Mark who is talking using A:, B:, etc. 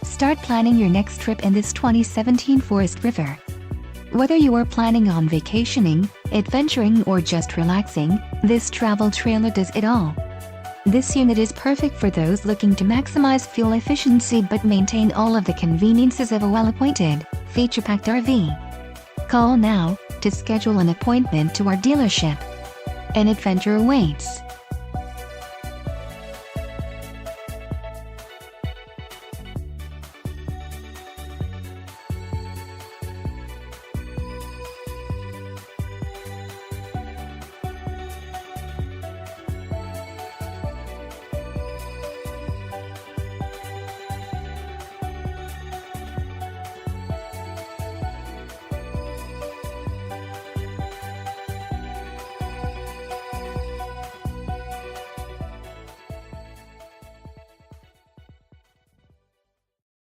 A: Start planning your next trip in this 2017 Forest River. Whether you are planning on vacationing, adventuring or just relaxing, this travel trailer does it all. This unit is perfect for those looking to maximize fuel efficiency but maintain all of the conveniences of a well-appointed, feature-packed RV. Call now to schedule an appointment to our dealership. An adventure awaits.